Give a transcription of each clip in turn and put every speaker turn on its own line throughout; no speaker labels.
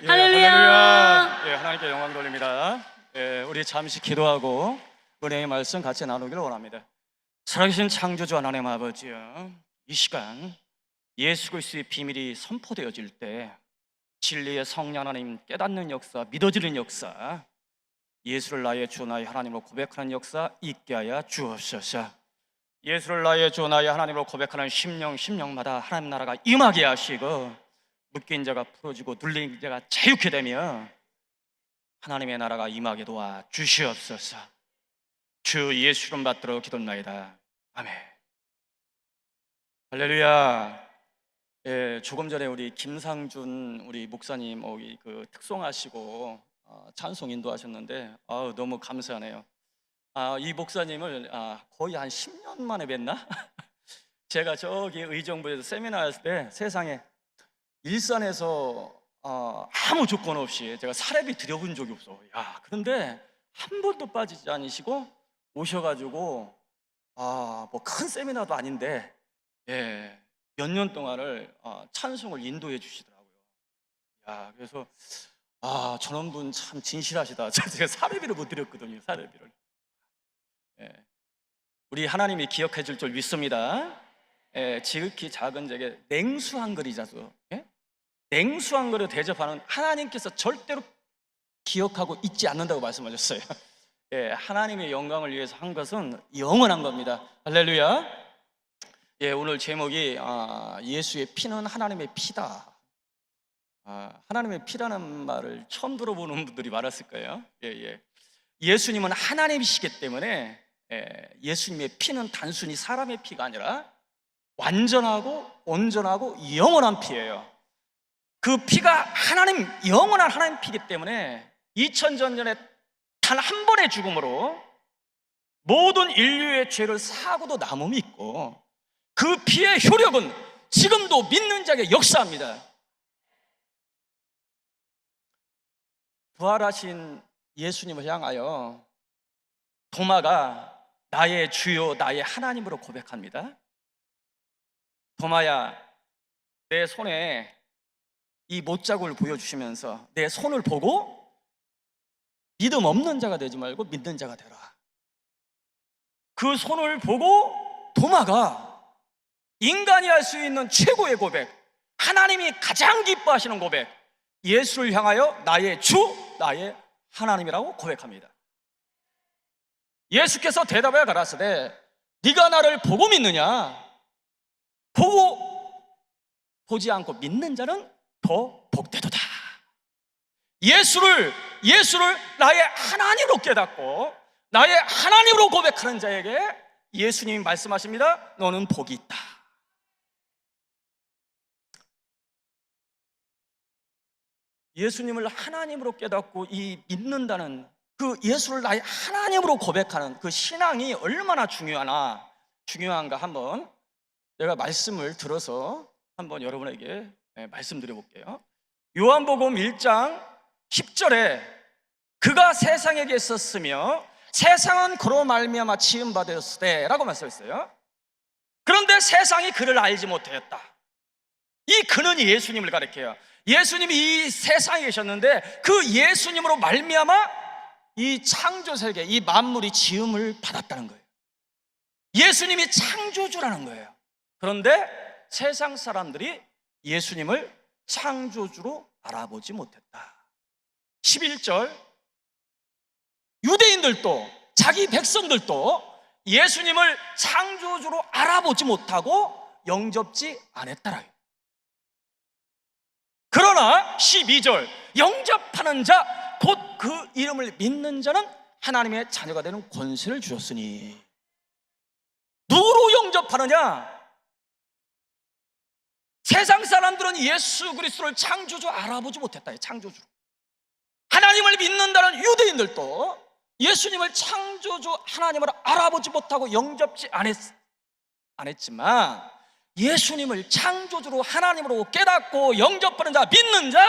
할렐루야.
예, 하나님께 영광 돌립니다. 예, 우리 잠시 기도하고 은혜의 말씀 같이 나누기를 원합니다. 살아계신 창조주 하나님 아버지여, 이 시간 예수 그리스도의 비밀이 선포되어질 때 진리의 성령 하나님 깨닫는 역사, 믿어지는 역사, 예수를 나의 주 나의 하나님으로 고백하는 역사 있게 하여 주옵소서. 예수를 나의 주 나의 하나님으로 고백하는 심령마다 하나님 나라가 임하게 하시고, 묶인 자가 풀어지고 눌린 자가 자유케 되며 하나님의 나라가 임하게 도와 주시옵소서. 주 예수 이름 받들어 기도나이다. 아멘. 할렐루야. 예, 조금 전에 우리 김상준 우리 목사님 특송하시고 찬송 인도하셨는데 너무 감사하네요. 이 목사님을 거의 한 10년 만에 뵀나? 제가 저기 의정부에서 세미나 했을 때 세상에 일산에서 아무 조건 없이 제가 사례비 드려본 적이 없어. 그런데 한 번도 빠지지 않으시고 오셔가지고 뭐 큰 세미나도 아닌데 몇 년 동안을 찬송을 인도해 주시더라고요. 그래서 저런 분 참 진실하시다. 제가 사례비를 못 드렸거든요. 사례비를. 우리 하나님이 기억해 줄 줄 믿습니다. 지극히 작은 제게 냉수 한 그릇이라도 냉수 한 그릇 대접하는 하나님께서 절대로 기억하고 잊지 않는다고 말씀하셨어요. 하나님의 영광을 위해서 한 것은 영원한 겁니다. 할렐루야. 오늘 제목이 예수의 피는 하나님의 피다. 하나님의 피라는 말을 처음 들어보는 분들이 많았을 거예요. 예수님은 하나님이시기 때문에 예수님의 피는 단순히 사람의 피가 아니라 완전하고 온전하고 영원한 피예요. 그 피가 하나님, 영원한 하나님 피이기 때문에 2000년 전에 단 한 번의 죽음으로 모든 인류의 죄를 사고도 남음이 있고, 그 피의 효력은 지금도 믿는 자에게 역사합니다. 부활하신 예수님을 향하여 도마가 나의 주요 나의 하나님으로 고백합니다. 도마야, 내 손에 이 못자국을 보여주시면서 내 손을 보고 믿음 없는 자가 되지 말고 믿는 자가 되라. 그 손을 보고 도마가 인간이 할 수 있는 최고의 고백, 하나님이 가장 기뻐하시는 고백, 예수를 향하여 나의 주, 나의 하나님이라고 고백합니다. 예수께서 대답하여 가라사대 네가 나를 보고 믿느냐? 보고 보지 않고 믿는 자는 더 복되도다. 예수를 나의 하나님으로 깨닫고 나의 하나님으로 고백하는 자에게 예수님이 말씀하십니다. 너는 복이 있다. 예수님을 하나님으로 깨닫고 믿는다는 그 예수를 나의 하나님으로 고백하는 그 신앙이 얼마나 중요한가 한번 내가 말씀을 들어서 한번 여러분에게 말씀드려 볼게요. 요한복음 1장 10절에 그가 세상에게 있었으며 세상은 그로 말미암아 지음받았으되 라고 말씀했어요. 그런데 세상이 그를 알지 못하였다. 이 그는 예수님을 가리켜요. 예수님이 이 세상에 계셨는데 그 예수님으로 말미암아 이 창조세계, 이 만물이 지음을 받았다는 거예요. 예수님이 창조주라는 거예요. 그런데 세상 사람들이 예수님을 창조주로 알아보지 못했다. 11절, 유대인들도 자기 백성들도 예수님을 창조주로 알아보지 못하고 영접지 않았다라요. 그러나 12절, 영접하는 자 곧 그 이름을 믿는 자는 하나님의 자녀가 되는 권세를 주셨으니. 누구로 영접하느냐? 세상 사람들은 예수 그리스도를 창조주 알아보지 못했다. 창조주로. 하나님을 믿는다는 유대인들도 예수님을 창조주 하나님을 알아보지 못하고 영접지 않았지만 예수님을 창조주로 하나님으로 깨닫고 영접하는 자, 믿는 자,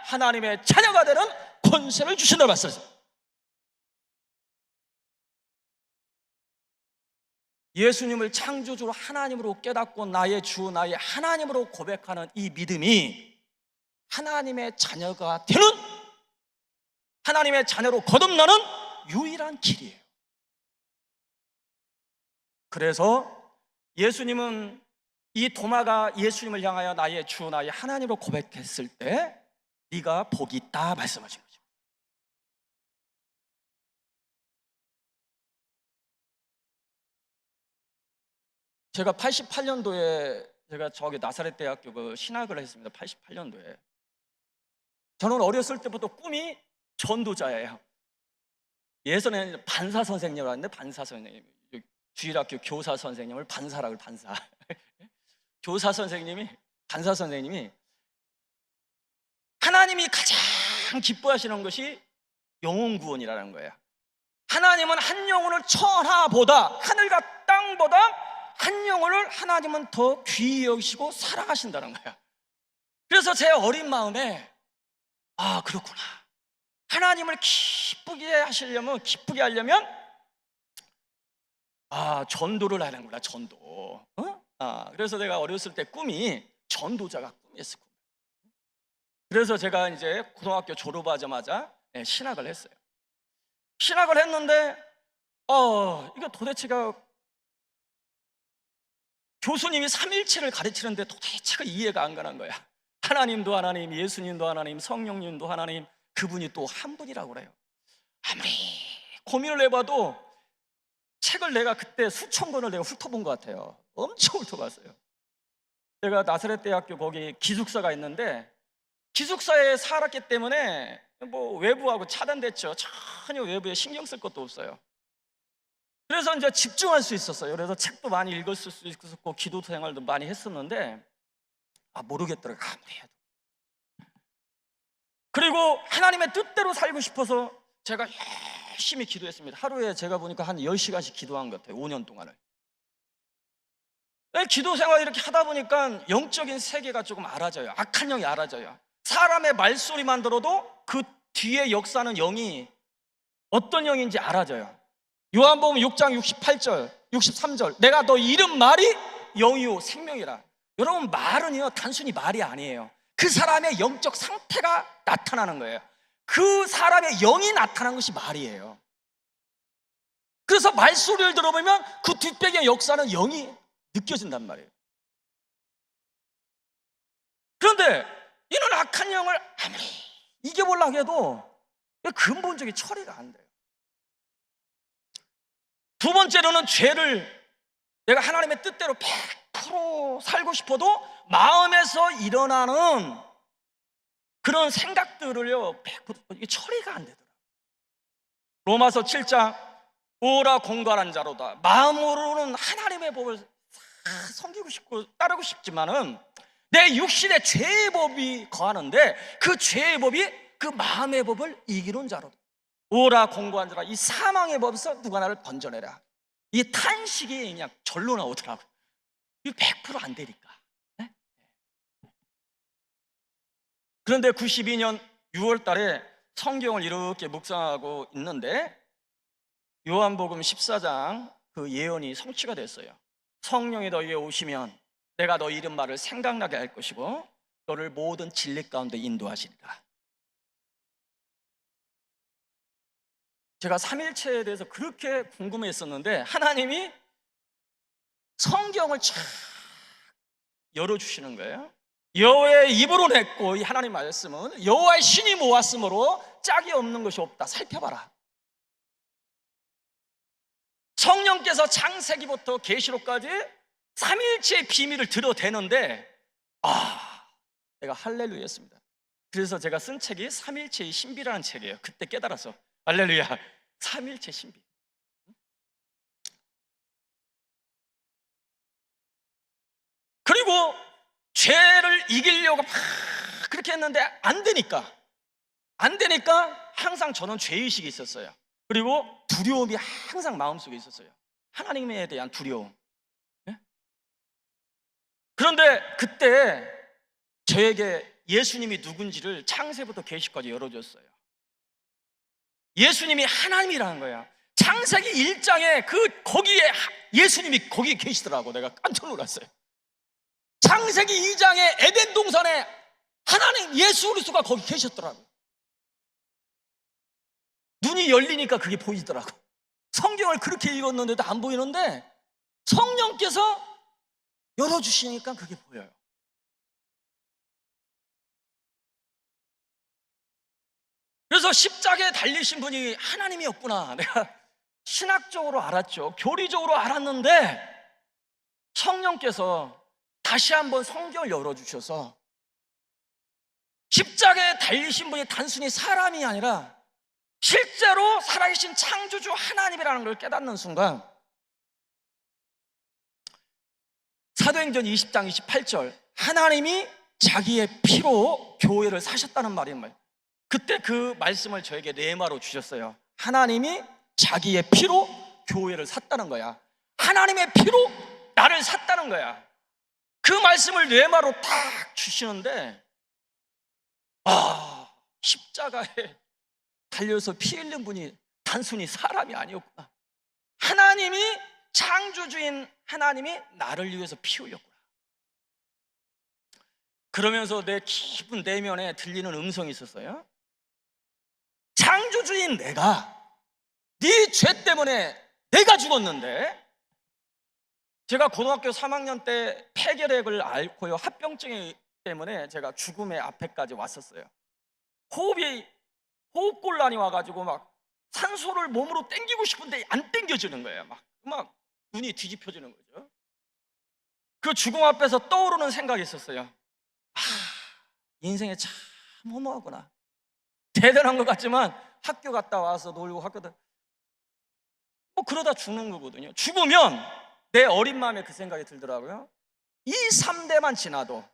하나님의 자녀가 되는 권세를 주신다고 말씀하셨어요. 예수님을 창조주로 하나님으로 깨닫고 나의 주, 나의 하나님으로 고백하는 이 믿음이 하나님의 자녀가 되는, 하나님의 자녀로 거듭나는 유일한 길이에요. 그래서 예수님은, 이 도마가 예수님을 향하여 나의 주, 나의 하나님으로 고백했을 때 네가 복이 있다 말씀하신 거죠. 제가 88년도에 제가 저기 나사렛 대학교 그 신학을 했습니다. 88년도에. 저는 어렸을 때부터 꿈이 전도자예요. 예전에는 반사 선생님을 하는데, 반사 선생님, 주일학교 교사 선생님을 반사라고, 반사. 교사 선생님이, 반사 선생님이 하나님이 가장 기뻐하시는 것이 영혼 구원이라는 거예요. 하나님은 한 영혼을 천하보다, 하늘과 땅보다 한 영혼을 하나님은 더 귀히 여기시고 사랑하신다는 거예요. 그래서 제 어린 마음에, 아, 그렇구나, 하나님을 기쁘게 하시려면, 기쁘게 하려면 전도를 하는구나, 전도. 그래서 내가 어렸을 때 꿈이 전도자가 꿈이었어요. 그래서 제가 이제 고등학교 졸업하자마자 신학을 했어요. 신학을 했는데 이거 도대체가, 교수님이 삼일체를 가르치는데 도대체가 이해가 안 가는 거야. 하나님도 하나님, 예수님도 하나님, 성령님도 하나님, 그분이 또 한 분이라고 그래요. 아무리 고민을 해봐도 책을 내가 그때 수천 권을 내가 훑어본 것 같아요. 엄청 훑어봤어요. 제가 나사렛 대학교 거기 기숙사가 있는데, 기숙사에 살았기 때문에 뭐 외부하고 차단됐죠. 전혀 외부에 신경 쓸 것도 없어요. 그래서 이제 집중할 수 있었어요. 그래서 책도 많이 읽었을 수 있었고, 기도 생활도 많이 했었는데 모르겠더라고요, 아무리 해도. 그리고 하나님의 뜻대로 살고 싶어서 제가 열심히 기도했습니다. 하루에 제가 보니까 한 10시간씩 기도한 것 같아요, 5년 동안을. 기도 생활 이렇게 하다 보니까 영적인 세계가 조금 알아져요. 악한 영이 알아져요. 사람의 말소리만 들어도 그 뒤에 역사는 영이 어떤 영인지 알아져요. 요한복음 6장 68절, 63절, 내가 너 이름 말이 영이요 생명이라. 여러분, 말은요 단순히 말이 아니에요. 그 사람의 영적 상태가 나타나는 거예요. 그 사람의 영이 나타난 것이 말이에요. 그래서 말소리를 들어보면 그 뒷배경의 역사는 영이 느껴진단 말이에요. 그런데 이런 악한 영을 아무리 이겨보려고 해도 근본적인 처리가 안 돼요. 두 번째로는, 죄를 내가 하나님의 뜻대로 100% 살고 싶어도 마음에서 일어나는 그런 생각들을요 100% 이게 처리가 안 되더라고요. 로마서 7장, 오라 공갈한 자로다. 마음으로는 하나님의 법을 섬기고 싶고 따르고 싶지만은 내 육신의 죄의 법이 거하는데, 그 죄의 법이 그 마음의 법을 이기는 자로다. 오라 공고한 자라, 이 사망의 법에서 누가 나를 건져내라. 이 탄식이 그냥 절로 나오더라고요. 이 100% 안 되니까. 네? 그런데 92년 6월 달에 성경을 이렇게 묵상하고 있는데, 요한복음 14장 그 예언이 성취가 됐어요. 성령이 너희에 오시면 내가 너희 이름 말을 생각나게 할 것이고 너를 모든 진리 가운데 인도하시리라. 제가 삼일체에 대해서 그렇게 궁금했었는데, 하나님이 성경을 쫙 열어주시는 거예요. 여호와의 입으로 냈고, 이 하나님 말씀은 여호와의 신이 모았으므로 짝이 없는 것이 없다. 살펴봐라. 성령께서 창세기부터 계시록까지 삼일체의 비밀을 드러대는데, 내가 할렐루야 했습니다. 그래서 제가 쓴 책이 삼일체의 신비라는 책이에요. 그때 깨달아서 할렐루야, 삼일체 신비. 그리고 죄를 이기려고 막 그렇게 했는데 안 되니까 항상 저는 죄의식이 있었어요. 그리고 두려움이 항상 마음속에 있었어요. 하나님에 대한 두려움. 네? 그런데 그때 저에게 예수님이 누군지를 창세부터 계시까지 열어줬어요. 예수님이 하나님이라는 거야. 창세기 1장에 거기에 예수님이 거기 계시더라고. 내가 깜짝 놀랐어요. 창세기 2장에 에덴 동산에 하나님 예수 그리스도가 거기 계셨더라고요. 눈이 열리니까 그게 보이더라고. 성경을 그렇게 읽었는데도 안 보이는데 성령께서 열어주시니까 그게 보여요. 그래서 십자가에 달리신 분이 하나님이었구나. 내가 신학적으로 알았죠. 교리적으로 알았는데 성령께서 다시 한번 성경을 열어주셔서 십자가에 달리신 분이 단순히 사람이 아니라 실제로 살아계신 창조주 하나님이라는 걸 깨닫는 순간 사도행전 20장 28절 하나님이 자기의 피로 교회를 사셨다는 말이에요. 그때 그 말씀을 저에게 레마로 주셨어요. 하나님이 자기의 피로 교회를 샀다는 거야. 하나님의 피로 나를 샀다는 거야. 그 말씀을 레마로 딱 주시는데 십자가에 달려서 피 흘린 분이 단순히 사람이 아니었구나. 하나님이 창조주인 하나님이 나를 위해서 피 흘렸구나. 그러면서 내 깊은 내면에 들리는 음성이 있었어요. 창조주인 내가 네 죄 때문에 내가 죽었는데, 제가 고등학교 3학년 때 폐결핵을 앓고요 합병증 때문에 제가 죽음의 앞에까지 왔었어요. 호흡곤란이 와가지고 막 산소를 몸으로 땡기고 싶은데 안 땡겨지는 거예요. 막 눈이 뒤집혀지는 거죠. 그 죽음 앞에서 떠오르는 생각이 있었어요. 인생에 참 허무하구나. 대단한 것 같지만 학교 갔다 와서 놀고 그러다 죽는 거거든요. 죽으면 내 어린 마음에 그 생각이 들더라고요. 이 3대만 지나도,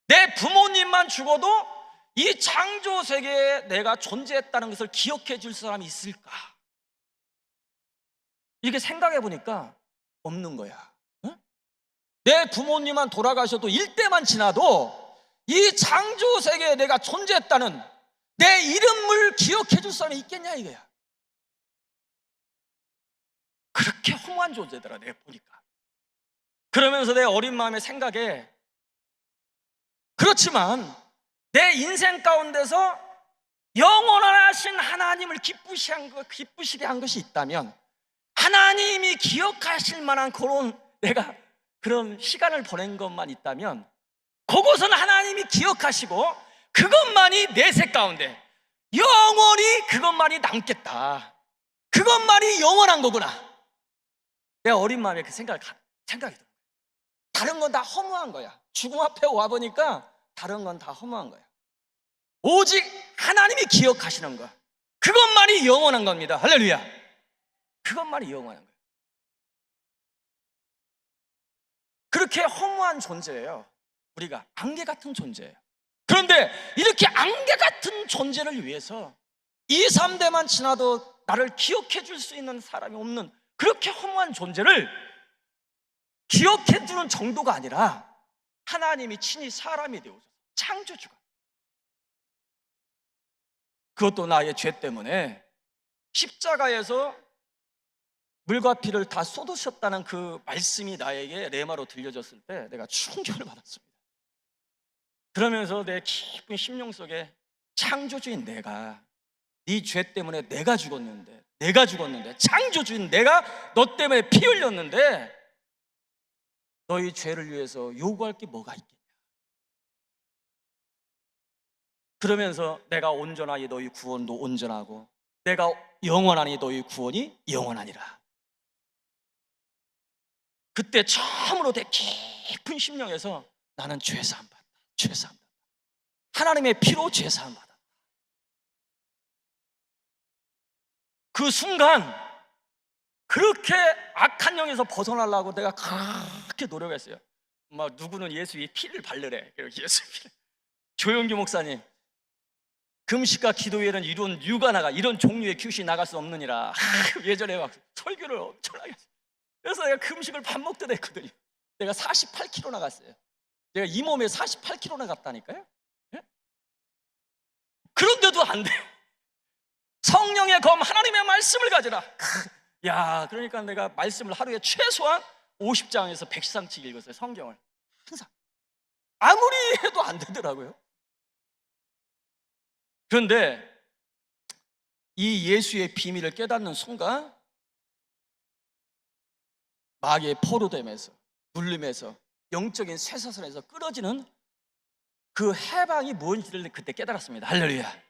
내 부모님만 죽어도 이 창조 세계에 내가 존재했다는 것을 기억해 줄 사람이 있을까? 이렇게 생각해 보니까 없는 거야. 응? 내 부모님만 돌아가셔도 1대만 지나도 이 창조 세계에 내가 존재했다는 내 이름을 기억해 줄 사람이 있겠냐 이거야. 그렇게 허무한 존재더라 내가 보니까. 그러면서 내 어린 마음의 생각에, 그렇지만 내 인생 가운데서 영원하신 하나님을 기쁘시게 한 것이 있다면, 하나님이 기억하실 만한 내가 그런 시간을 보낸 것만 있다면, 그것은 하나님이 기억하시고 그것만이 내 생 가운데 영원히 그것만이 남겠다. 그것만이 영원한 거구나. 내 어린 마음에 그 생각이 들어요. 다른 건 다 허무한 거야. 죽음 앞에 와보니까 다른 건 다 허무한 거야. 오직 하나님이 기억하시는 것, 그것만이 영원한 겁니다. 할렐루야. 그것만이 영원한 거예요. 그렇게 허무한 존재예요. 우리가 안개 같은 존재예요. 그런데 이렇게 안개 같은 존재를 위해서 2, 3대만 지나도 나를 기억해 줄 수 있는 사람이 없는 그렇게 허무한 존재를 기억해 주는 정도가 아니라 하나님이 친히 사람이 되어서 창조주가, 그것도 나의 죄 때문에 십자가에서 물과 피를 다 쏟으셨다는 그 말씀이 나에게 레마로 들려졌을 때 내가 충격을 받았습니다. 그러면서 내 깊은 심령 속에 창조주인 내가, 네 죄 때문에 내가 죽었는데 창조주인 내가 너 때문에 피 흘렸는데 너희 죄를 위해서 요구할 게 뭐가 있겠냐. 그러면서 내가 온전하니 너희 구원도 온전하고 내가 영원하니 너희 구원이 영원하니라. 그때 처음으로 내 깊은 심령에서 나는 죄사함 받았다. 하나님의 피로 죄사함 받았다. 그 순간 그렇게 악한 영에서 벗어나려고 내가 그렇게 노력했어요. 누구는 예수 의 피를 바르래. 예수 피를. 조용기 목사님, 금식과 기도에는 이런 이런 종류의 귀신이 나갈 수 없느니라. 예전에 막 설교를 엄청나게 했어요. 그래서 내가 금식을 밥 먹듯 했거든요. 내가 48kg 나갔어요. 내가 이 몸에 48kg 나갔다니까요. 예? 그런데도 안 돼. 성령의 검 하나님의 말씀을 가져라. 그러니까 내가 말씀을 하루에 최소한 50장에서 100장씩 읽었어요. 성경을 항상. 아무리 해도 안 되더라고요. 그런데 이 예수의 비밀을 깨닫는 순간 마귀의 포로됨에서, 눌림에서, 영적인 쇠사슬에서 끊어지는 그 해방이 무엇인지를 그때 깨달았습니다. 할렐루야.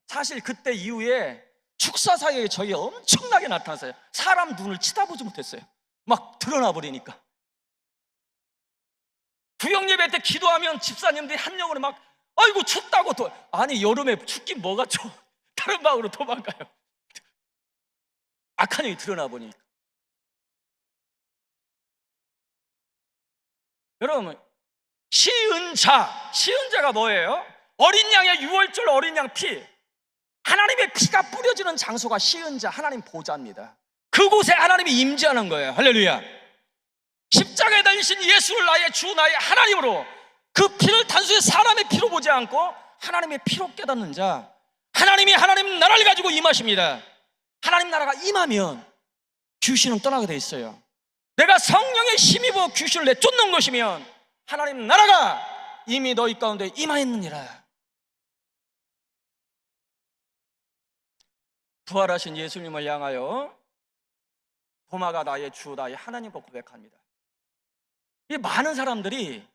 사실 그때 이후에 축사사역에 적이 엄청나게 나타났어요. 사람 눈을 치다보지 못했어요. 막 드러나 버리니까. 구역예배 때 기도하면 집사님들이 한 영으로 막 아이고 춥다고 아니 여름에 춥긴 뭐가 추워. 다른 방으로 도망가요. 악한 영이 드러나 보니까. 여러분, 시은자가 뭐예요? 어린 양의 유월절 어린 양 피, 하나님의 피가 뿌려지는 장소가 시은자, 하나님 보좌입니다. 그곳에 하나님이 임재하는 거예요. 할렐루야. 십자가에 달리신 예수를 나의 주 나의 하나님으로, 그 피를 단순히 사람의 피로 보지 않고 하나님의 피로 깨닫는 자, 하나님이 하나님 나라를 가지고 임하십니다. 하나님 나라가 임하면 귀신은 떠나게 돼 있어요. 내가 성령의 힘입어 귀신을 내쫓는 것이면 하나님 나라가 이미 너희 가운데 임하였느니라. 부활하신 예수님을 향하여 도마가 나의 주 나의 하나님으로 고백합니다. 이 많은 사람들이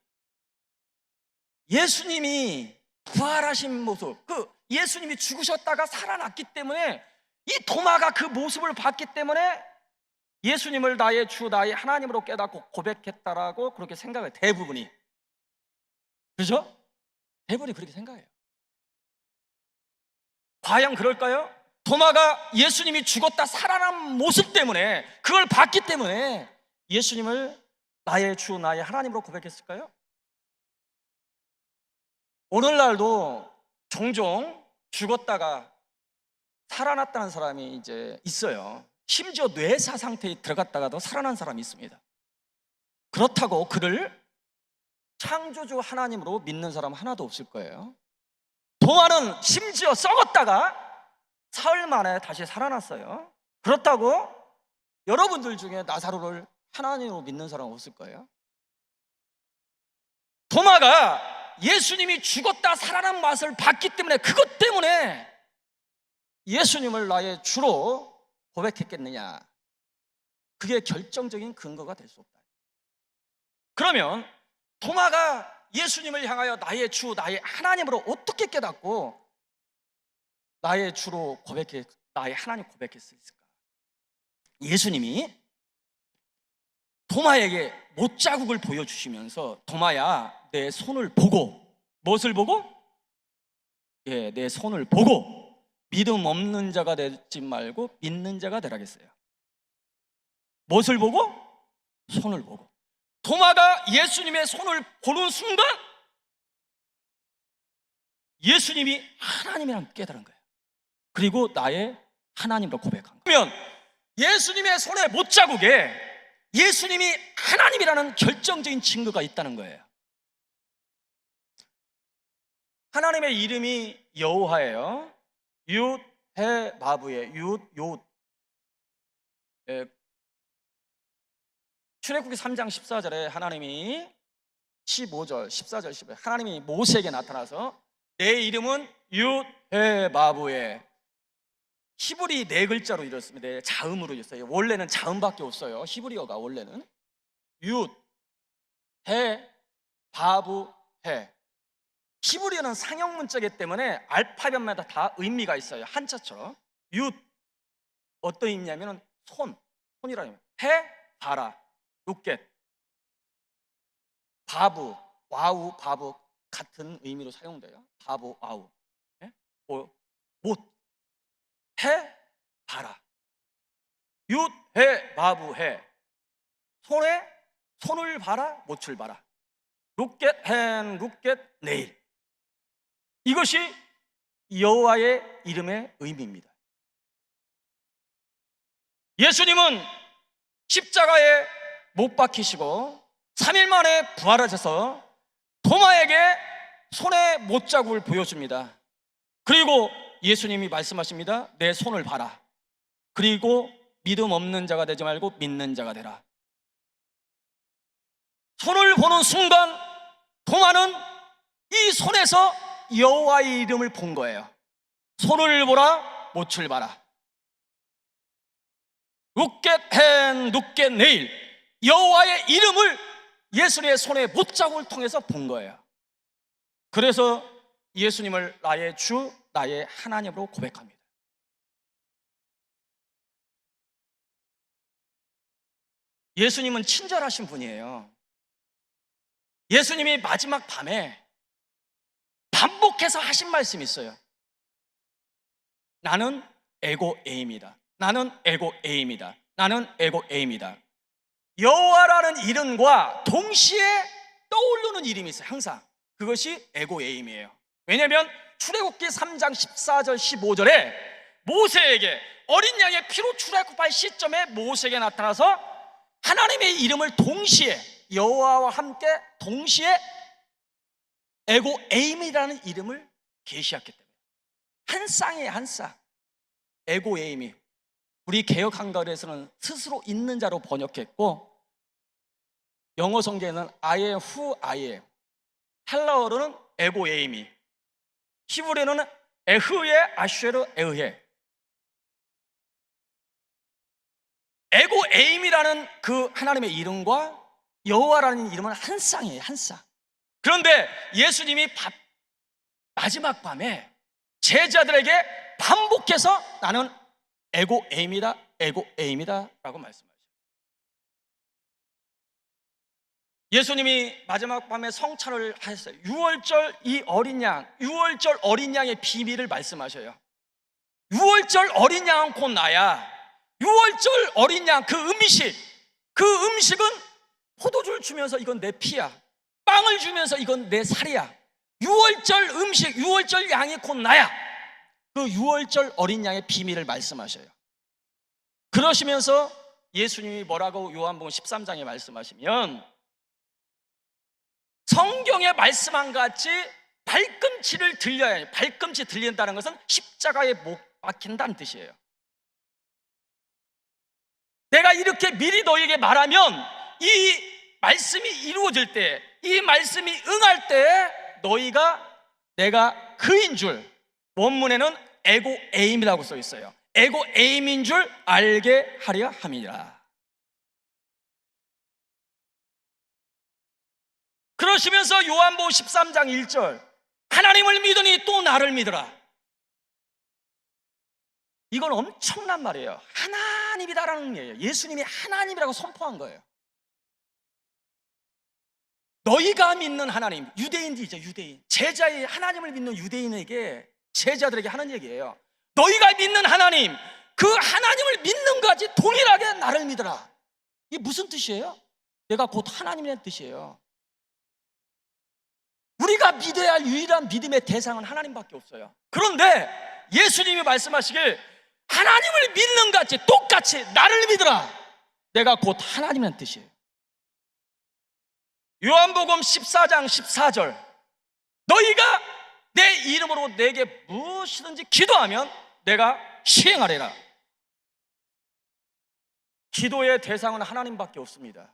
예수님이 부활하신 모습, 그 예수님이 죽으셨다가 살아났기 때문에, 이 도마가 그 모습을 봤기 때문에 예수님을 나의 주 나의 하나님으로 깨닫고 고백했다라고 그렇게 생각해요. 대부분이. 그죠? 대부분이 그렇게 생각해요. 과연 그럴까요? 도마가 예수님이 죽었다 살아난 모습 때문에, 그걸 봤기 때문에 예수님을 나의 주 나의 하나님으로 고백했을까요? 오늘날도 종종 죽었다가 살아났다는 사람이 이제 있어요. 심지어 뇌사 상태에 들어갔다가도 살아난 사람이 있습니다. 그렇다고 그를 창조주 하나님으로 믿는 사람 하나도 없을 거예요. 도마는 심지어 썩었다가 사흘 만에 다시 살아났어요. 그렇다고 여러분들 중에 나사로를 하나님으로 믿는 사람 없을 거예요. 도마가 예수님이 죽었다 살아난 맛을 봤기 때문에, 그것 때문에 예수님을 나의 주로 고백했겠느냐? 그게 결정적인 근거가 될 수 없다. 그러면 도마가 예수님을 향하여 나의 주, 나의 하나님으로 어떻게 깨닫고 나의 주로 나의 하나님 고백했을까? 예수님이 도마에게 못자국을 보여주시면서, 도마야 내 손을 보고, 무엇을 보고? 내 손을 보고 믿음 없는 자가 되지 말고 믿는 자가 되라겠어요. 무엇을 보고? 손을 보고. 도마가 예수님의 손을 보는 순간 예수님이 하나님이라는 깨달은 거예요. 그리고 나의 하나님으로 고백한 거예요. 그러면 예수님의 손의 못자국에 예수님이 하나님이라는 결정적인 증거가 있다는 거예요. 하나님의 이름이 여호와예요. 윷, 해, 마부의 윷, 욤. 출애굽기 3장 14절에 하나님이 15절, 14절, 15절 하나님이 모세에게 나타나서 내 이름은 윷, 해, 마부의, 히브리 4글자로 이뤘습니다. 자음으로 이뤘어요. 원래는 자음밖에 없어요. 히브리어가 원래는 윷, 해, 바부, 해. 히브리어는 상형문자이기 때문에 알파벳마다 다 의미가 있어요. 한자처럼. 윷, 어떤 의미냐면 손이라는 의미. 해, 봐라, 로켓. 바부, 와우, 바부 같은 의미로 사용돼요. 바부, 와우. 못, 해, 봐라. 윷, 해, 바부, 해. 손을 봐라, 못을 봐라. 로켓, 헨, 로켓, 네일. 이것이 여호와의 이름의 의미입니다. 예수님은 십자가에 못 박히시고 3일 만에 부활하셔서 도마에게 손의 못자국을 보여줍니다. 그리고 예수님이 말씀하십니다. 내 손을 봐라. 그리고 믿음 없는 자가 되지 말고 믿는 자가 되라. 손을 보는 순간 도마는 이 손에서 여호와의 이름을 본 거예요. 손을 보라, 못을 봐라. 눕겟헨 눕겟 네일, 여호와의 이름을 예수님의 손에 못자국을 통해서 본 거예요. 그래서 예수님을 나의 주, 나의 하나님으로 고백합니다. 예수님은 친절하신 분이에요. 예수님이 마지막 밤에 반복해서 하신 말씀이 있어요. 나는 에고 에임이다. 나는 에고 에임이다. 나는 에고 에임이다. 여호와라는 이름과 동시에 떠오르는 이름이 있어요. 항상 그것이 에고 에임이에요. 왜냐하면 출애굽기 3장 14절 15절에 모세에게 어린 양의 피로 출애굽할 시점에 모세에게 나타나서 하나님의 이름을 동시에 여호와와 함께 동시에 에고 에임이라는 이름을 계시했기 때문에 한 쌍이에요. 한 쌍. 에고 에임이 우리 개역 한글에서는 스스로 있는 자로 번역했고, 영어 성경에는 I am who I am, 헬라어로는 에고 에임이, 히브리어는 에흐에 아쉐르 에흐에. 에고 에임이라는 그 하나님의 이름과 여호와라는 이름은 한 쌍이에요. 한 쌍. 그런데 예수님이 마지막 밤에 제자들에게 반복해서 나는 에고 에임이다, 에고 에임이다 라고 말씀하셨어요. 예수님이 마지막 밤에 성찬을 하셨어요. 6월절 이 어린 양, 6월절 어린 양의 비밀을 말씀하셔요. 6월절 어린 양은 곧 나야. 6월절 어린 양, 그 음식은 포도주를 주면서 이건 내 피야, 빵을 주면서 이건 내 살이야. 6월절 음식, 6월절 양이 곧 나야. 그 6월절 어린 양의 비밀을 말씀하셔요. 그러시면서 예수님이 뭐라고 요한복음 13장에 말씀하시면, 성경에 말씀한 같이 발꿈치를 들려야 해요. 발꿈치 들린다는 것은 십자가에 못 박힌다는 뜻이에요. 내가 이렇게 미리 너에게 말하면 이 말씀이 이루어질 때, 이 말씀이 응할 때 너희가 내가 그인 줄, 원문에는 에고 에임이라고 써 있어요. 에고 에임인 줄 알게 하려 함이라. 그러시면서 요한복음 13장 1절, 하나님을 믿으니 또 나를 믿으라. 이건 엄청난 말이에요. 하나님이다라는 거예요. 예수님이 하나님이라고 선포한 거예요. 너희가 믿는 하나님, 유대인들이죠. 유대인, 제자의 하나님을 믿는 유대인에게, 제자들에게 하는 얘기예요. 너희가 믿는 하나님, 그 하나님을 믿는 것까지 동일하게 나를 믿어라. 이게 무슨 뜻이에요? 내가 곧 하나님이라는 뜻이에요. 우리가 믿어야 할 유일한 믿음의 대상은 하나님밖에 없어요. 그런데 예수님이 말씀하시길 하나님을 믿는 것 같이 똑같이 나를 믿어라. 내가 곧 하나님이라는 뜻이에요. 요한복음 14장 14절, 너희가 내 이름으로 내게 무엇이든지 기도하면 내가 시행하리라. 기도의 대상은 하나님밖에 없습니다.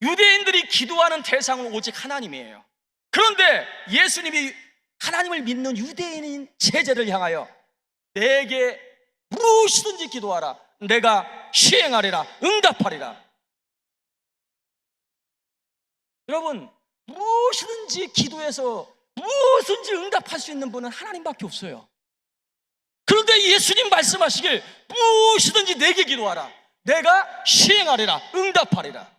유대인들이 기도하는 대상은 오직 하나님이에요. 그런데 예수님이 하나님을 믿는 유대인인 제자를 향하여 내게 무엇이든지 기도하라, 내가 시행하리라, 응답하리라. 여러분, 무엇이든지 기도해서 무엇이든지 응답할 수 있는 분은 하나님밖에 없어요. 그런데 예수님 말씀하시길 무엇이든지 내게 기도하라, 내가 시행하리라, 응답하리라.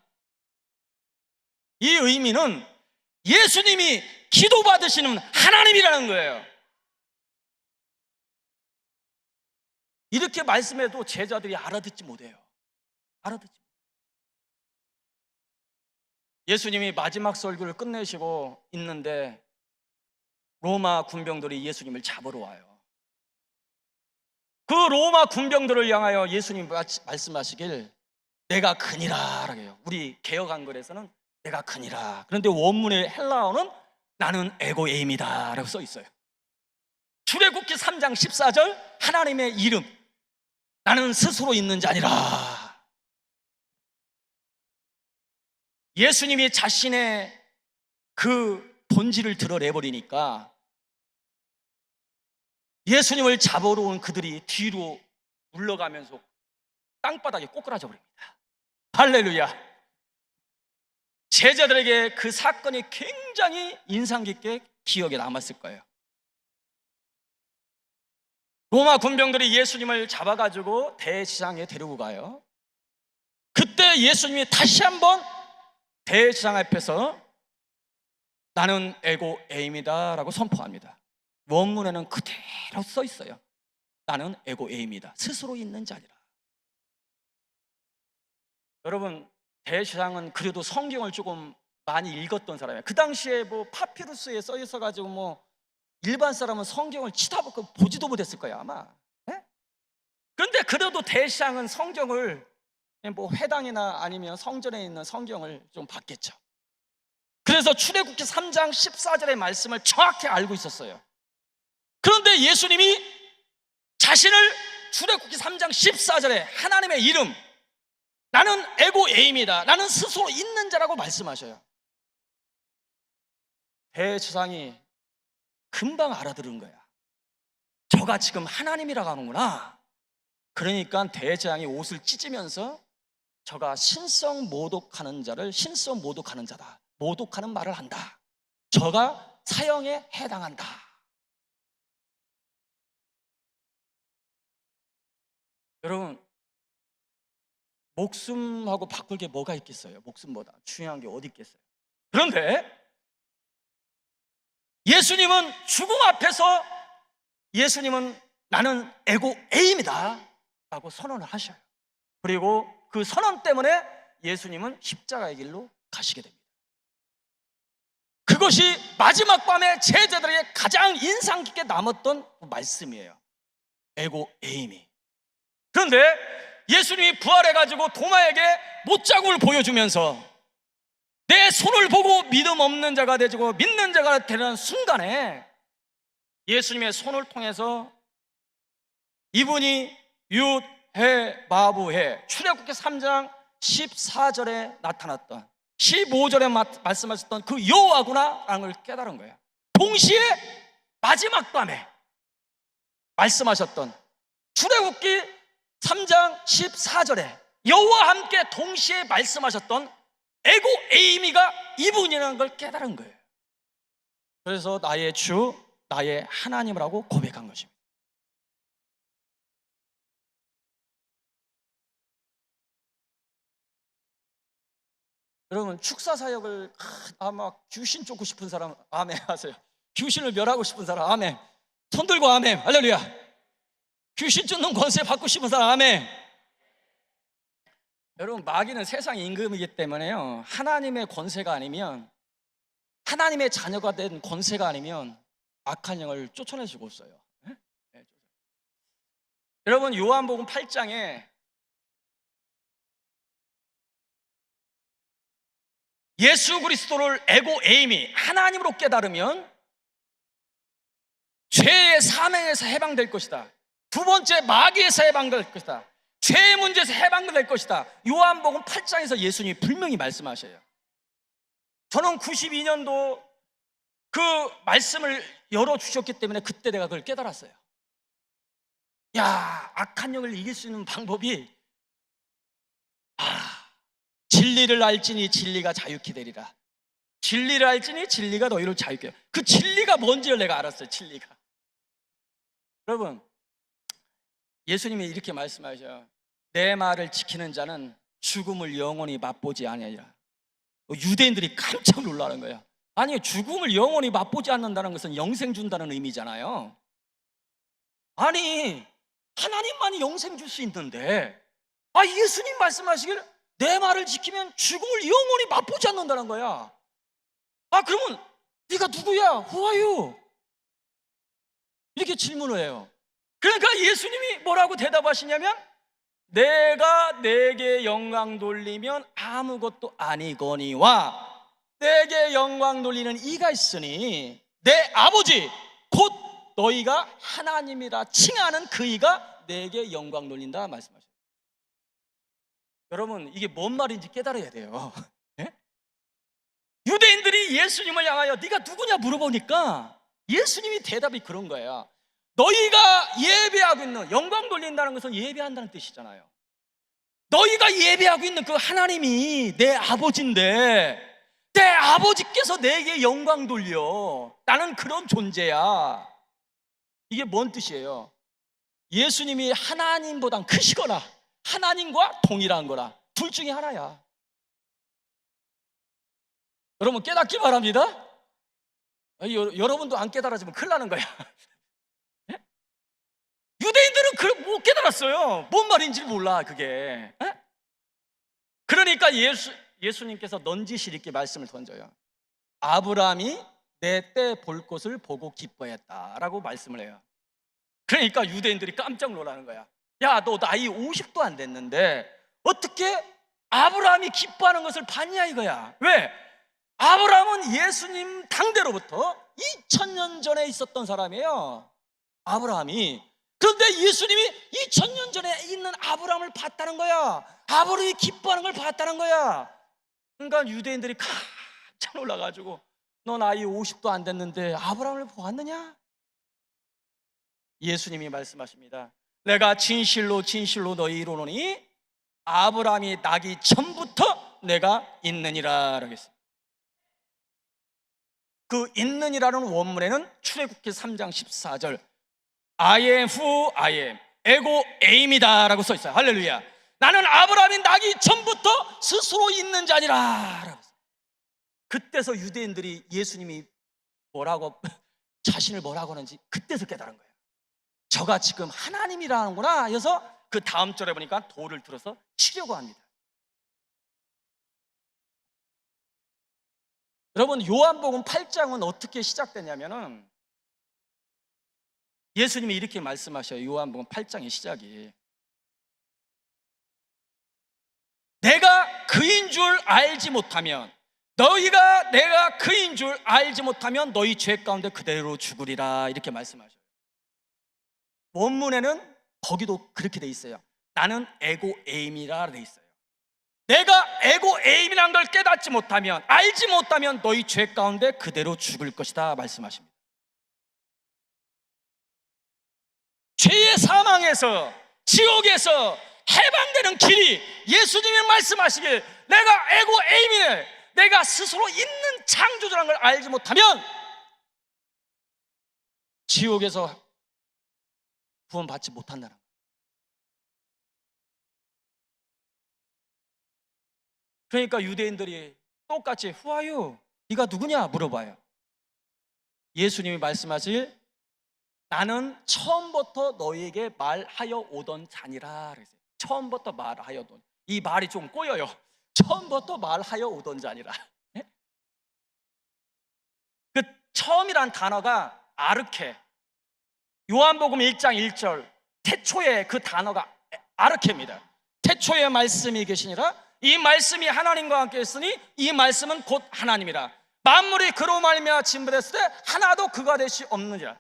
이 의미는 예수님이 기도받으시는 하나님이라는 거예요. 이렇게 말씀해도 제자들이 알아듣지 못해요. 알아듣지 못해요. 예수님이 마지막 설교를 끝내시고 있는데 로마 군병들이 예수님을 잡으러 와요. 그 로마 군병들을 향하여 예수님이 말씀하시길 내가 크니라 라고요. 우리 개역 한글에서는 내가 크니라. 그런데 원문의 헬라어는 나는 에고 에임이다 라고 써 있어요. 출애굽기 3장 14절, 하나님의 이름, 나는 스스로 있는 자니라. 예수님이 자신의 그 본질을 드러내버리니까 예수님을 잡으러 온 그들이 뒤로 물러가면서 땅바닥에 꼬꾸라져 버립니다. 할렐루야. 제자들에게 그 사건이 굉장히 인상 깊게 기억에 남았을 거예요. 로마 군병들이 예수님을 잡아가지고 대제사장에 데리고 가요. 그때 예수님이 다시 한번 대제사장 앞에서 나는 에고 에임이다 라고 선포합니다. 원문에는 그대로 써 있어요. 나는 에고 에임이다, 스스로 있는 자니라. 여러분, 대제사장은 그래도 성경을 조금 많이 읽었던 사람이에요. 그 당시에 뭐 파피루스에 써 있어가지고 뭐 일반 사람은 성경을 치다보고 보지도 못했을 거예요 아마. 네? 그런데 그래도 대제사장은 성경을 뭐 회당이나 아니면 성전에 있는 성경을 좀 봤겠죠. 그래서 출애굽기 3장 14절의 말씀을 정확히 알고 있었어요. 그런데 예수님이 자신을 출애굽기 3장 14절에 하나님의 이름, 나는 에고 에임이다, 나는 스스로 있는 자라고 말씀하셔요. 대제사장이 금방 알아들은 거야. 저가 지금 하나님이라고 하는구나. 그러니까 대제사장이 옷을 찢으면서 저가 신성 모독하는 자를 신성 모독하는 자다, 모독하는 말을 한다, 저가 사형에 해당한다. 여러분, 목숨하고 바꿀 게 뭐가 있겠어요? 목숨보다 중요한 게 어디 있겠어요? 그런데 예수님은 죽음 앞에서 예수님은 나는 에고 에임이다 라고 선언을 하셔요. 그리고 그 선언 때문에 예수님은 십자가의 길로 가시게 됩니다. 그것이 마지막 밤에 제자들에게 가장 인상 깊게 남았던 말씀이에요. 에고 에임이. 그런데 예수님이 부활해가지고 도마에게 못자국을 보여주면서 내 손을 보고 믿음 없는 자가 되고 믿는 자가 되는 순간에 예수님의 손을 통해서 이분이 윷해 마부해 출애굽기 3장 14절에 나타났던 15절에 말씀하셨던 그 여호와구나 라는 걸 깨달은 거예요. 동시에 마지막 밤에 말씀하셨던 출애굽기 3장 14절에 여호와와 함께 동시에 말씀하셨던 에고 에이미가 이분이라는 걸 깨달은 거예요. 그래서 나의 주, 나의 하나님이라고 고백한 것입니다. 여러분, 축사 사역을 아마 귀신 쫓고 싶은 사람 아멘 하세요. 귀신을 멸하고 싶은 사람 아멘. 손 들고 아멘. 할렐루야. 귀신 쫓는 권세 받고 싶은 사람 아멘. 여러분, 마귀는 세상 임금이기 때문에요, 하나님의 권세가 아니면, 하나님의 자녀가 된 권세가 아니면 악한 영을 쫓아낼 수가 없어요. 네? 네. 여러분, 요한복음 8장에 예수 그리스도를 에고 에이미 하나님으로 깨달으면 죄의 사명에서 해방될 것이다, 두 번째 마귀에서 해방될 것이다, 죄의 문제에서 해방될 것이다, 요한복음 8장에서 예수님이 분명히 말씀하셔요. 저는 92년도 그 말씀을 열어주셨기 때문에 그때 내가 그걸 깨달았어요. 야, 악한 영을 이길 수 있는 방법이 진리를 알지니 진리가 자유케 되리라. 진리를 알지니 진리가 너희를 자유케 하리라. 그 진리가 뭔지를 내가 알았어요. 진리가. 여러분, 예수님이 이렇게 말씀하셔요. 내 말을 지키는 자는 죽음을 영원히 맛보지 아니하리라. 유대인들이 깜짝 놀라는 거예요. 아니, 죽음을 영원히 맛보지 않는다는 것은 영생 준다는 의미잖아요. 아니, 하나님만이 영생 줄 수 있는데 예수님 말씀하시길 내 말을 지키면 죽음을 영원히 맛보지 않는다는 거야. 그러면 네가 누구야? Who are you? 이렇게 질문을 해요. 그러니까 예수님이 뭐라고 대답하시냐면, 내가 내게 영광 돌리면 아무것도 아니거니와 내게 영광 돌리는 이가 있으니 내 아버지 곧 너희가 하나님이라 칭하는 그 이가 내게 영광 돌린다 말씀하셨어요. 여러분, 이게 뭔 말인지 깨달아야 돼요. 네? 유대인들이 예수님을 향하여 네가 누구냐 물어보니까 예수님이 대답이 그런 거예요. 너희가 예배하고 있는, 영광 돌린다는 것은 예배한다는 뜻이잖아요. 너희가 예배하고 있는 그 하나님이 내 아버지인데 내 아버지께서 내게 영광 돌려. 나는 그런 존재야. 이게 뭔 뜻이에요? 예수님이 하나님보단 크시거나 하나님과 동일한 거라, 둘 중에 하나야. 여러분 깨닫기 바랍니다. 여러분도 안 깨달아지면 큰일 나는 거야. 유대인들은 못 깨달았어요. 뭔 말인지 몰라 그게. 그러니까 예수님께서 넌지시 있게 말씀을 던져요. 아브라함이 내 때 볼 것을 보고 기뻐했다라고 말씀을 해요. 그러니까 유대인들이 깜짝 놀라는 거야. 야, 너 나이 50도 안 됐는데 어떻게 아브라함이 기뻐하는 것을 봤냐 이거야. 왜? 아브라함은 예수님 당대로부터 2000년 전에 있었던 사람이에요. 아브라함이. 그런데 예수님이 2000년 전에 있는 아브라함을 봤다는 거야. 아브라함이 기뻐하는 걸 봤다는 거야. 그러니까 유대인들이 깜짝 놀라가지고 너 나이 50도 안 됐는데 아브라함을 보았느냐? 예수님이 말씀하십니다. 내가 진실로 진실로 너희 이르노니 아브라함이 나기 전부터 내가 있느니라 그랬어요. 그 있느니라는 원문에는 출애굽기 3장 14절 I am who I am, 에고 에임이다 라고 써 있어요. 할렐루야. 나는 아브라함이 나기 전부터 스스로 있는 자니라 라고. 그때서 유대인들이 예수님이 뭐라고 자신을 뭐라고 하는지 그때서 깨달은 거예요. 저가 지금 하나님이라는구나. 그래서 그 다음 절에 보니까 돌을 들어서 치려고 합니다. 여러분 요한복음 8장은 어떻게 시작되냐면은 예수님이 이렇게 말씀하셔요. 요한복음 8장의 시작이 내가 그인 줄 알지 못하면 너희가 내가 그인 줄 알지 못하면 너희 죄 가운데 그대로 죽으리라 이렇게 말씀하셔요. 원문에는 거기도 그렇게 돼 있어요. 나는 에고 에임이라 돼 있어요. 내가 에고 에임이라는 걸 깨닫지 못하면 알지 못하면 너희 죄 가운데 그대로 죽을 것이다 말씀하십니다. 죄의 사망에서 지옥에서 해방되는 길이 예수님이 말씀하시길 내가 에고 에임이네, 내가 스스로 있는 창조주라는 걸 알지 못하면 지옥에서 구원받지 못한다는 거예요. 그러니까 유대인들이 똑같이 Who are you? 네가 누구냐 물어봐요. 예수님이 말씀하실 나는 처음부터 너희에게 말하여 오던 자니라 그랬어요. 처음부터 말하여 오던, 이 말이 좀 꼬여요. 처음부터 말하여 오던 자니라. 그 처음이란 단어가 아르케, 요한복음 1장 1절 태초에 그 단어가 아르케입니다. 태초에 말씀이 계시니라, 이 말씀이 하나님과 함께 있으니 이 말씀은 곧 하나님이라. 만물이 그로 말미암아 진물했을 때 하나도 그가 되시 없느니라.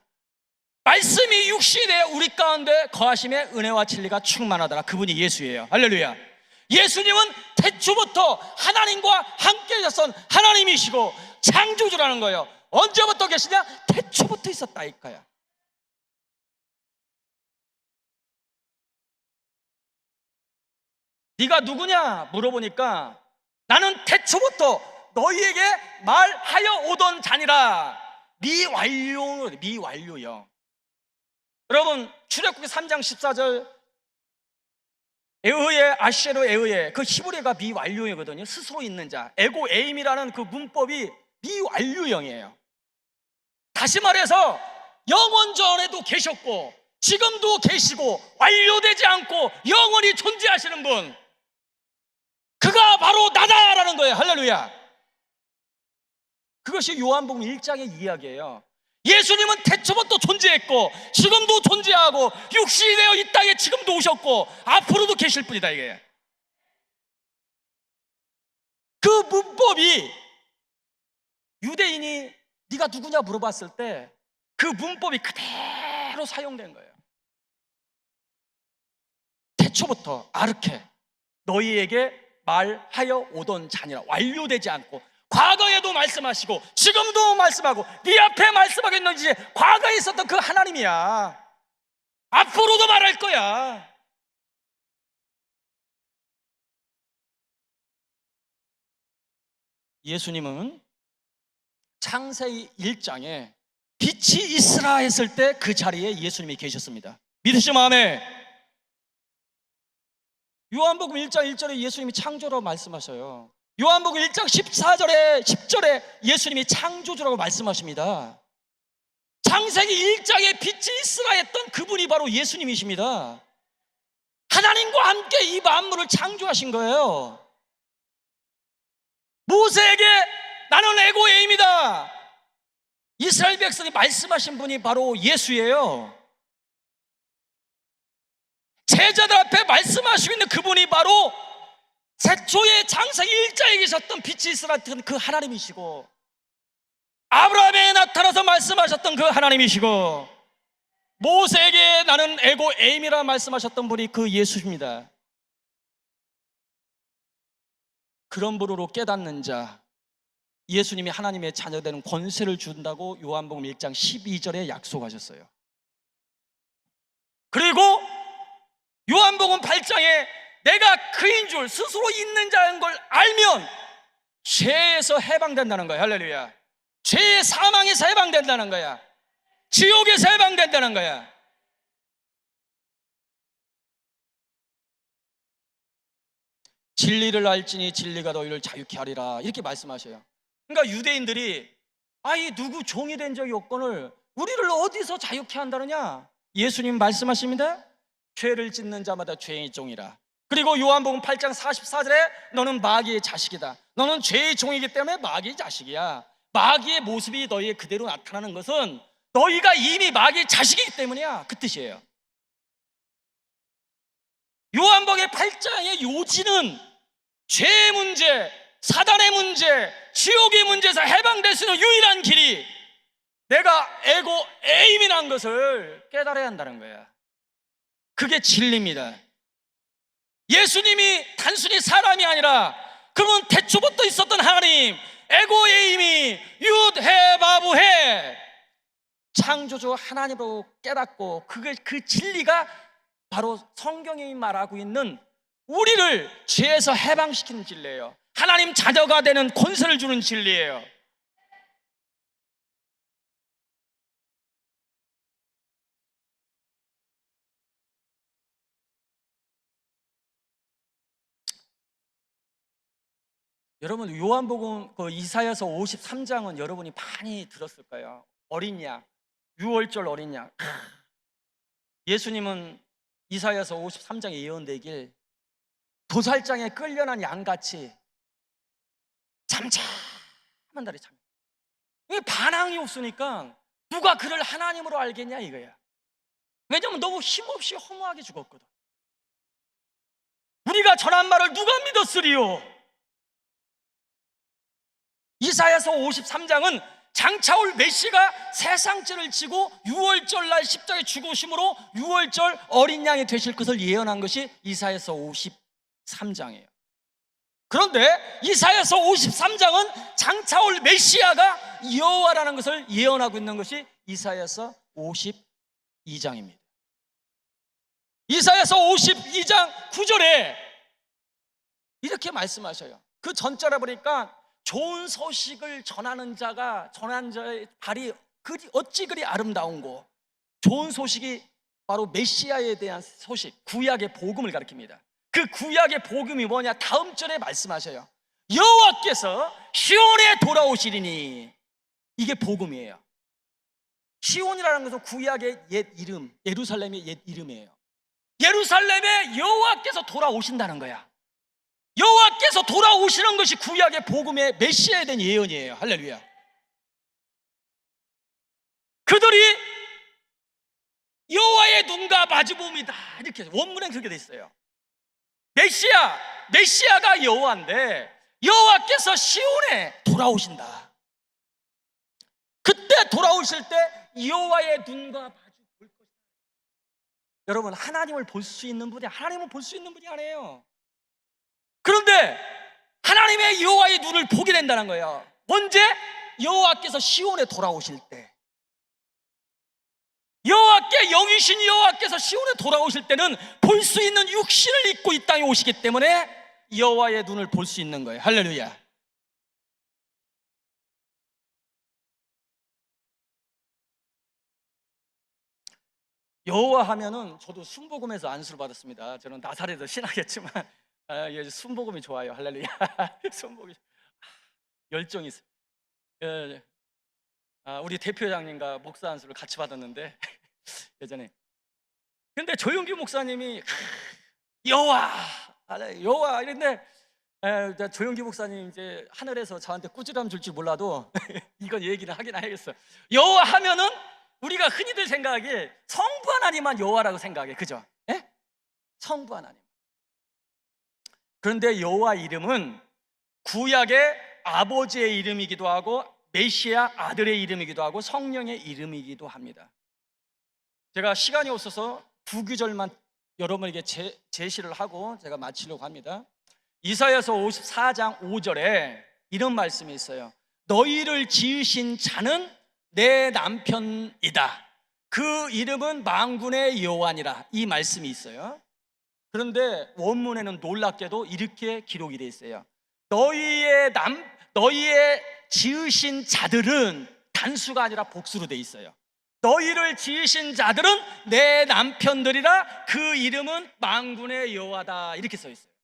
말씀이 육신이 되어 우리 가운데 거하심에 은혜와 진리가 충만하더라. 그분이 예수예요. 할렐루야. 예수님은 태초부터 하나님과 함께 계셨던 하나님이시고 창조주라는 거예요. 언제부터 계시냐? 태초부터 있었다 이거야. 네가 누구냐 물어보니까 나는 태초부터 너희에게 말하여 오던 자니라. 미완료요. 여러분 출애굽기 3장 14절 에흐의 아쉐로 에흐의 그 히브리어가 미완료이거든요. 스스로 있는 자, 에고 에임이라는 그 문법이 미완료형이에요. 다시 말해서 영원 전에도 계셨고 지금도 계시고 완료되지 않고 영원히 존재하시는 분, 그가 바로 나다라는 거예요. 할렐루야. 그것이 요한복음 1장의 이야기예요. 예수님은 태초부터 존재했고 지금도 존재하고 육신이 되어 이 땅에 지금도 오셨고 앞으로도 계실 분이다 이게. 그 문법이 유대인이 네가 누구냐 물어봤을 때 그 문법이 그대로 사용된 거예요. 태초부터 아르케 너희에게 말하여 오던 자니라. 완료되지 않고 과거에도 말씀하시고 지금도 말씀하고 네 앞에 말씀하고 있는 이제 과거에 있었던 그 하나님이야. 앞으로도 말할 거야. 예수님은 창세기 1장에 빛이 있으라 했을 때 그 자리에 예수님이 계셨습니다. 믿으시면 아멘. 요한복음 1장 1절에 예수님이 창조라고 말씀하셔요. 요한복음 1장 14절에 10절에 예수님이 창조주라고 말씀하십니다. 창세기 1장에 빛이 있으라 했던 그분이 바로 예수님이십니다. 하나님과 함께 이 만물을 창조하신 거예요. 모세에게 나는 에고에임이다, 이스라엘 백성이 말씀하신 분이 바로 예수예요. 제자들 앞에 말씀하시고 있는 그분이 바로 태초에 창세기 1장에 계셨던 빛이 있으라 했던 그 하나님이시고, 아브라함에 나타나서 말씀하셨던 그 하나님이시고, 모세에게 나는 에고에임이라 말씀하셨던 분이 그 예수입니다. 그런 분으로 깨닫는 자, 예수님이 하나님의 자녀되는 권세를 준다고 요한복음 1장 12절에 약속하셨어요. 그리고 요한복음 8장에 내가 그인 줄 스스로 있는 자인 걸 알면 죄에서 해방된다는 거야. 할렐루야. 죄의 사망에서 해방된다는 거야. 지옥에서 해방된다는 거야. 진리를 알지니 진리가 너희를 자유케 하리라, 이렇게 말씀하셔요. 그러니까 유대인들이 이 누구 종이 된 적이 없거늘 우리를 어디서 자유케 한다느냐? 예수님 말씀하십니다. 죄를 짓는 자마다 죄의 종이라. 그리고 요한복음 8장 44절에 너는 마귀의 자식이다, 너는 죄의 종이기 때문에 마귀의 자식이야. 마귀의 모습이 너희에 그대로 나타나는 것은 너희가 이미 마귀의 자식이기 때문이야, 그 뜻이에요. 요한복음 8장의 요지는 죄의 문제, 사단의 문제, 지옥의 문제에서 해방될 수 있는 유일한 길이 내가 에고에임이라는 것을 깨달아야 한다는 거야. 그게 진리입니다. 예수님이 단순히 사람이 아니라 그분 태초부터 있었던 하나님, 에고에임이 유드해바부해 창조주 하나님으로 깨닫고, 그 진리가 바로 성경이 말하고 있는 우리를 죄에서 해방시키는 진리예요. 하나님 자녀가 되는 권세를 주는 진리예요. 여러분, 요한복음 이사야서 53장은 여러분이 많이 들었을 거예요. 어린 양, 유월절 어린 양. 예수님은 이사야서 53장에 예언되길 도살장에 끌려난 양같이 잠잠한 달에 참. 이게 반항이 없으니까 누가 그를 하나님으로 알겠냐 이거야. 왜냐면 너무 힘없이 허무하게 죽었거든. 우리가 전한 말을 누가 믿었으리요? 이사야서 53장은 장차올 메시가 세상죄를 지고 유월절 날 십자가에 죽으심으로 유월절 어린 양이 되실 것을 예언한 것이 이사야서 53장이에요. 그런데 이사야서 53장은 장차올 메시아가 여호와라는 것을 예언하고 있는 것이 이사야서 52장입니다. 이사야서 52장 9절에 이렇게 말씀하셔요. 그 전절에 보니까 좋은 소식을 전하는 자의 발이 어찌 그리 아름다운고, 좋은 소식이 바로 메시아에 대한 소식, 구약의 복음을 가리킵니다. 그 구약의 복음이 뭐냐? 다음 절에 말씀하셔요. 여호와께서 시온에 돌아오시리니. 이게 복음이에요. 시온이라는 것은 구약의 옛 이름, 예루살렘의 옛 이름이에요. 예루살렘에 여호와께서 돌아오신다는 거야. 여호와께서 돌아오시는 것이 구약의 복음의 메시아에 대한 예언이에요. 할렐루야. 그들이 여호와의 눈과 마주보음이다, 이렇게 원문에 그렇게 돼 있어요. 메시아가 여호와인데 여호와께서 시온에 돌아오신다. 그때 돌아오실 때 여호와의 눈과 마주 볼 것이다. 여러분, 하나님을 볼 수 있는 분이, 하나님을 볼 수 있는 분이 아니에요. 그런데 하나님의 여호와의 눈을 보게 된다는 거예요. 언제? 여호와께서 시온에 돌아오실 때. 여호와께 영이신 여호와께서 시온에 돌아오실 때는 볼 수 있는 육신을 입고 이 땅에 오시기 때문에 여호와의 눈을 볼 수 있는 거예요. 할렐루야. 여호와 하면은 저도 순복음에서 안수를 받았습니다. 저는 나사렛에서 신하겠지만 순복음이 좋아요. 할렐루야. 순복음이 열정이 있어요. 우리 대표장님과 목사 안수를 같이 받았는데 예전에. 근데 조용기 목사님이 여호와 이랬는데 조용기 목사님 이제 하늘에서 저한테 꾸지람 줄 줄 몰라도 이건 얘기는 하긴 하겠어요. 여호와 하면은 우리가 흔히들 생각하기에 성부 하나님만 여호와라고 생각해. 그죠? 예? 성부 하나님. 그런데 여호와 이름은 구약의 아버지의 이름이기도 하고 메시아 아들의 이름이기도 하고 성령의 이름이기도 합니다. 제가 시간이 없어서 두 구절만 여러분에게 제시를 하고 제가 마치려고 합니다. 이사야서 54장 5절에 이런 말씀이 있어요. 너희를 지으신 자는 내 남편이다. 그 이름은 만군의 여호와니라. 이 말씀이 있어요. 그런데 원문에는 놀랍게도 이렇게 기록이 되어 있어요. 너희의 지으신 자들은 단수가 아니라 복수로 되어 있어요. 너희를 지으신 자들은 내 남편들이라. 그 이름은 만군의 여호와다. 이렇게 써 있어요.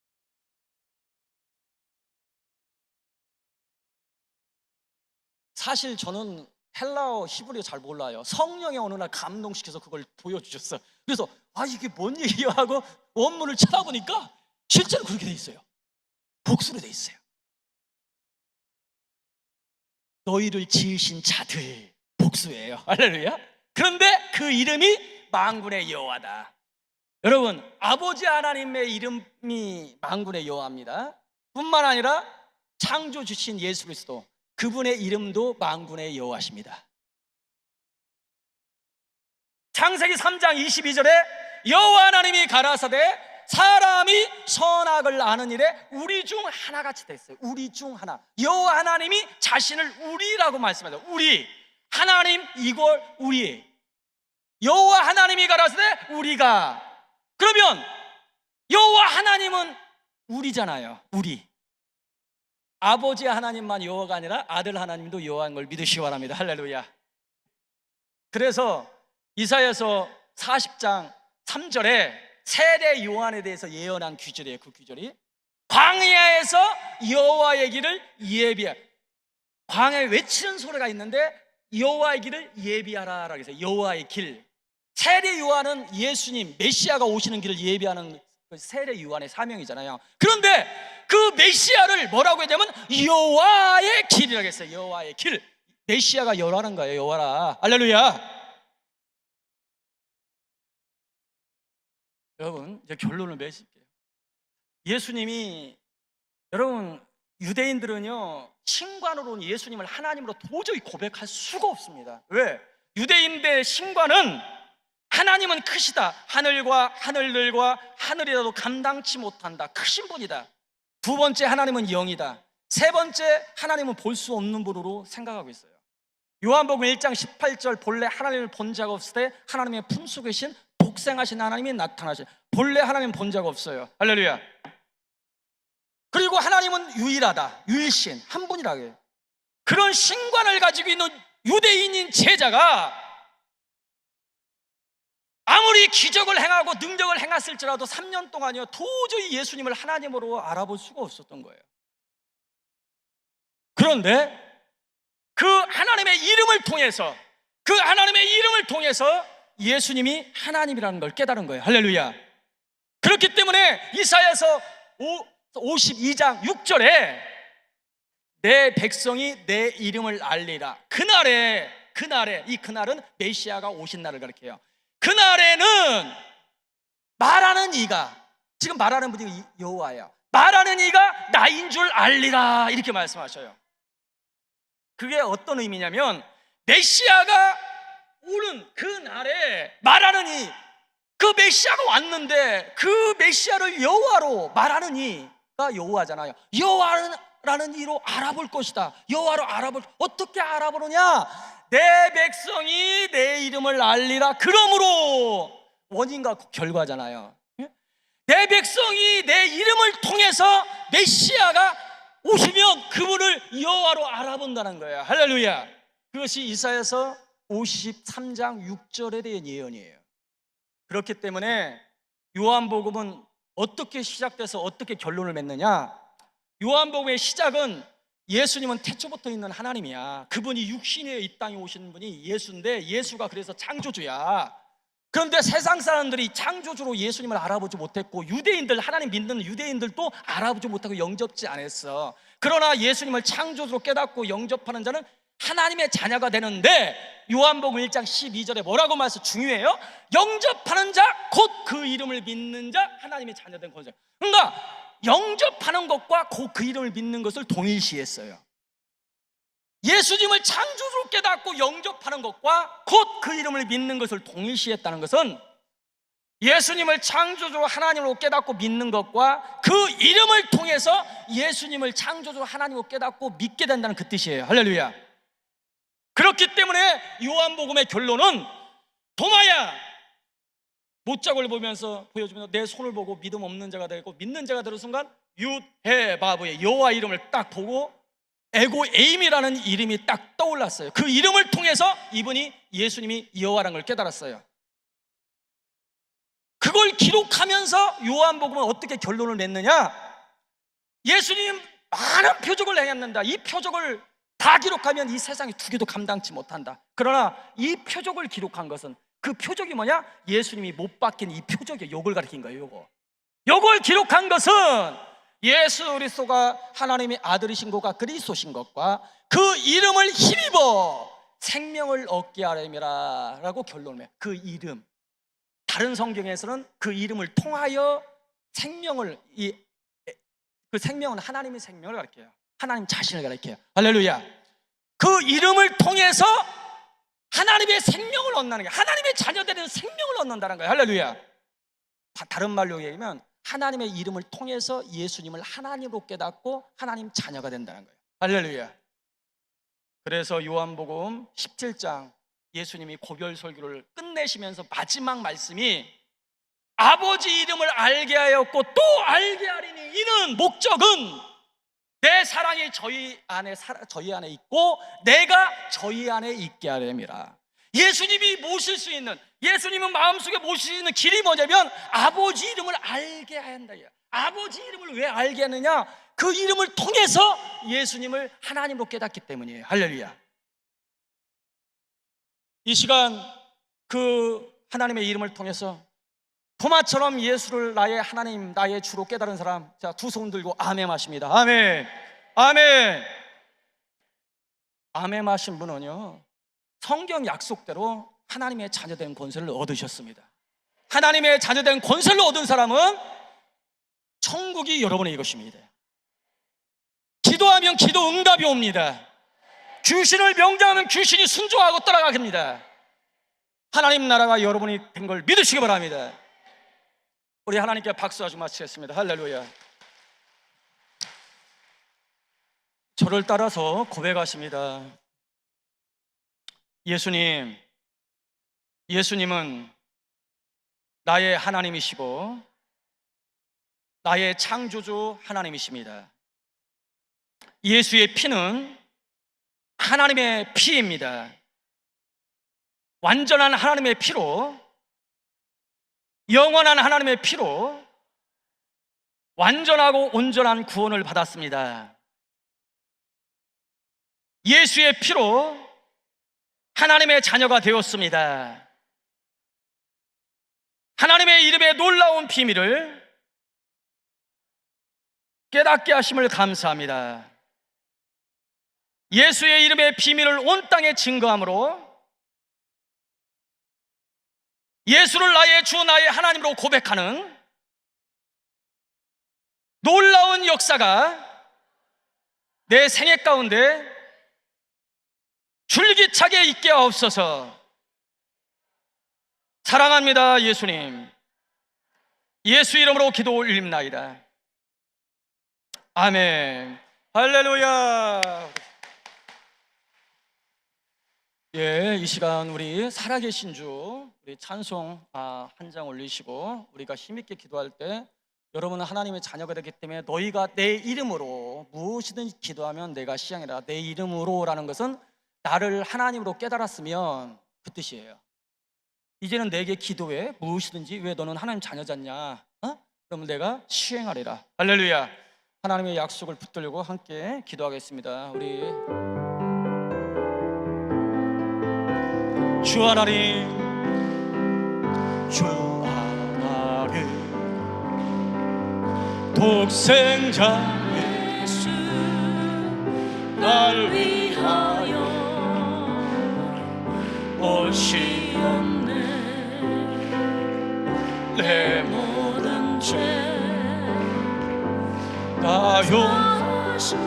사실 저는 헬라어 히브리어 잘 몰라요. 성령이 어느 날 감동시켜서 그걸 보여주셨어요. 그래서 이게 뭔 얘기야 하고 원문을 찾아보니까 실제로 그렇게 돼 있어요. 복수로 돼 있어요. 너희를 지으신 자들, 복수예요. 할렐루야. 그런데 그 이름이 만군의 여호와다. 여러분, 아버지 하나님의 이름이 만군의 여호와입니다. 뿐만 아니라 창조 주신 예수 그리스도, 그분의 이름도 만군의 여호와십니다. 창세기 3장 22절에 여호와 하나님이 가라사대 사람이 선악을 아는 일에 우리 중 하나같이 됐어요. 우리 중 하나. 여호와 하나님이 자신을 우리라고 말씀하죠. 우리. 하나님 이걸 우리. 여호와 하나님이 가라사대 우리가. 그러면 여호와 하나님은 우리잖아요. 우리. 아버지 하나님만 여호와가 아니라 아들 하나님도 여호와인 걸 믿으시기 바랍니다. 할렐루야. 그래서 이사야서 40장 3절에 세례 요한에 대해서 예언한 구절이에요. 그 구절이 광야에서 여호와의 길을 예비하라. 광야에 외치는 소리가 있는데 여호와의 길을 예비하라. 그래서 여호와의 길. 세례 요한은 예수님 메시아가 오시는 길을 예비하는 세례 요한의 사명이잖아요. 그런데 그 메시아를 뭐라고 했냐면 여호와의 길이라고 했어요. 여호와의 길. 메시아가 여호와라는 거예요. 여호와라. 할렐루야. 여러분, 이제 결론을 맺을게요. 예수님이, 여러분, 유대인들은요 신관으로는 예수님을 하나님으로 도저히 고백할 수가 없습니다. 왜? 유대인들의 신관은 하나님은 크시다. 하늘과 하늘들과 하늘이라도 감당치 못한다. 크신 분이다. 두 번째, 하나님은 영이다. 세 번째, 하나님은 볼 수 없는 분으로 생각하고 있어요. 요한복음 1장 18절 본래 하나님을 본 자가 없을 때 하나님의 품속에 계신 독생하신 하나님이 나타나시. 본래 하나님은 본 자가 없어요. 할렐루야. 그리고 하나님은 유일하다. 유일신 한 분이라고 해요. 그런 신관을 가지고 있는 유대인인 제자가 아무리 기적을 행하고 능력을 행했을지라도 3년 동안이요 도저히 예수님을 하나님으로 알아볼 수가 없었던 거예요. 그런데 그 하나님의 이름을 통해서 예수님이 하나님이라는 걸 깨달은 거예요. 할렐루야. 그렇기 때문에 이사야서 52장 6절에 내 백성이 내 이름을 알리라. 그날에 이 그날은 메시아가 오신 날을 가리켜요. 그날에는 말하는 이가, 지금 말하는 분이 여호와예요. 말하는 이가 나인 줄 알리라. 이렇게 말씀하셔요. 그게 어떤 의미냐면 메시아가 오는 그 날에 말하는 이, 그 메시아가 왔는데 그 메시아를 여호와로 말하는 이, 여호와잖아요. 여호와라는 이로 알아볼 것이다. 여호와로 알아볼. 어떻게 알아보느냐? 내 백성이 내 이름을 알리라. 그러므로 원인과 결과잖아요. 내 백성이 내 이름을 통해서 메시아가 오시면 그분을 여호와로 알아본다는 거예요. 할렐루야. 그것이 이사야서 53장 6절에 대한 예언이에요. 그렇기 때문에 요한복음은 어떻게 시작돼서 어떻게 결론을 맺느냐? 요한복음의 시작은 예수님은 태초부터 있는 하나님이야. 그분이 육신에 이 땅에 오신 분이 예수인데, 예수가 그래서 창조주야. 그런데 세상 사람들이 창조주로 예수님을 알아보지 못했고, 유대인들, 하나님 믿는 유대인들도 알아보지 못하고 영접지 않았어. 그러나 예수님을 창조주로 깨닫고 영접하는 자는 하나님의 자녀가 되는데, 요한복음 1장 12절에 뭐라고 말해서 중요해요? 영접하는 자, 곧 그 이름을 믿는 자, 하나님의 자녀된 거죠. 그러니까 영접하는 것과 곧 그 이름을 믿는 것을 동일시했어요. 예수님을 창조주로 깨닫고 영접하는 것과 곧 그 이름을 믿는 것을 동일시했다는 것은, 예수님을 창조주로 하나님으로 깨닫고 믿는 것과 그 이름을 통해서 예수님을 창조주로 하나님으로 깨닫고 믿게 된다는 그 뜻이에요. 할렐루야. 그렇기 때문에 요한복음의 결론은, 도마야, 못자국을 보면서 보여주면서 내 손을 보고 믿음 없는 자가 되고, 믿는 자가 되는 순간 윕헤바브의 여호와 이름을 딱 보고 에고 에임이라는 이름이 딱 떠올랐어요. 그 이름을 통해서 이분이 예수님이 여호와라는 걸 깨달았어요. 그걸 기록하면서 요한복음은 어떻게 결론을 냈느냐? 예수님 많은 표적을 행했는다. 이 표적을 다 기록하면 이 세상에 두 개도 감당치 못한다. 그러나 이 표적을 기록한 것은, 그 표적이 뭐냐? 예수님이 못 박힌 이 표적이 요걸 가리킨 거예요. 요걸 기록한 것은 예수 그리스도가 하나님의 아들이신 것과 그리스도신 것과 그 이름을 힘입어 생명을 얻게 하려니라 라고 결론을 해요. 그 이름, 다른 성경에서는 그 이름을 통하여 생명을, 그 생명은 하나님의 생명을 가리켜요. 하나님 자신을 가리켜요. 할렐루야. 그 이름을 통해서 하나님의 생명을 얻는다는 거예요. 하나님의 자녀들은 생명을 얻는다는 거예요. 할렐루야. 다른 말로 얘기하면 하나님의 이름을 통해서 예수님을 하나님으로 깨닫고 하나님 자녀가 된다는 거예요. 할렐루야. 그래서 요한복음 17장 예수님이 고별 설교를 끝내시면서 마지막 말씀이, 아버지 이름을 알게 하였고 또 알게 하리니 이는 목적은 내 사랑이 저희 안에 있고 내가 저희 안에 있게 하려니라. 예수님이 모실 수 있는, 예수님은 마음속에 모실 수 있는 길이 뭐냐면 아버지 이름을 알게 한다. 아버지 이름을 왜 알게 하느냐? 그 이름을 통해서 예수님을 하나님으로 깨닫기 때문이에요. 할렐루야. 이 시간 그 하나님의 이름을 통해서 도마처럼 예수를 나의 하나님, 나의 주로 깨달은 사람, 자, 두 손 들고 아멘 하십니다. 아멘. 아멘. 아멘 하신 분은요, 성경 약속대로 하나님의 자녀된 권세를 얻으셨습니다. 하나님의 자녀된 권세를 얻은 사람은 천국이 여러분의 이것입니다. 기도하면 기도 응답이 옵니다. 귀신을 명장하면 귀신이 순종하고 따라갑니다. 하나님 나라가 여러분이 된 걸 믿으시기 바랍니다. 우리 하나님께 박수하시고 마치겠습니다. 할렐루야. 저를 따라서 고백하십니다. 예수님은 나의 하나님이시고 나의 창조주 하나님이십니다. 예수의 피는 하나님의 피입니다. 완전한 하나님의 피로, 영원한 하나님의 피로 완전하고 온전한 구원을 받았습니다. 예수의 피로 하나님의 자녀가 되었습니다. 하나님의 이름의 놀라운 비밀을 깨닫게 하심을 감사합니다. 예수의 이름의 비밀을 온 땅에 증거함으로 예수를 나의 주, 나의 하나님으로 고백하는 놀라운 역사가 내 생애 가운데 줄기차게 있게 하옵소서. 사랑합니다, 예수님. 예수 이름으로 기도 올립나이다. 아멘. 할렐루야. 예, 이 시간 우리 살아계신 주 우리 찬송 한 장 올리시고 우리가 힘있게 기도할 때 여러분은 하나님의 자녀가 되기 때문에 너희가 내 이름으로 무엇이든지 기도하면 내가 시행해라. 내 이름으로라는 것은 나를 하나님으로 깨달았으면 그 뜻이에요. 이제는 내게 기도해. 무엇이든지. 왜 너는 하나님 자녀잖냐? 그러면 내가 시행하리라. 할렐루야. 하나님의 약속을 붙들고 함께 기도하겠습니다. 우리 주 하나님, 주 하나님, 독생자 예수 날 위하여 오시옵네. 내 모든 죄 다 용서하시고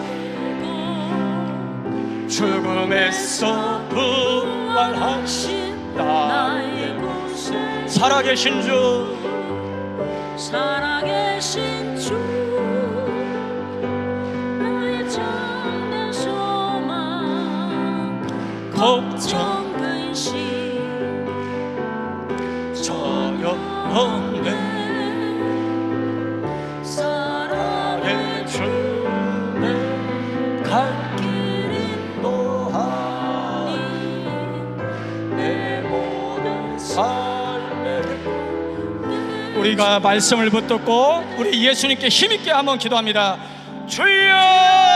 죽음에서 부활하신 나의 구세 살아계신 주 나의 참된 소망 걱정 근심 전혀 없네. 사랑의 주내 갈 길 인도하니 내 모든 삶에 우리가 말씀을 붙들고 우리 예수님께 힘있게 한번 기도합니다. 주여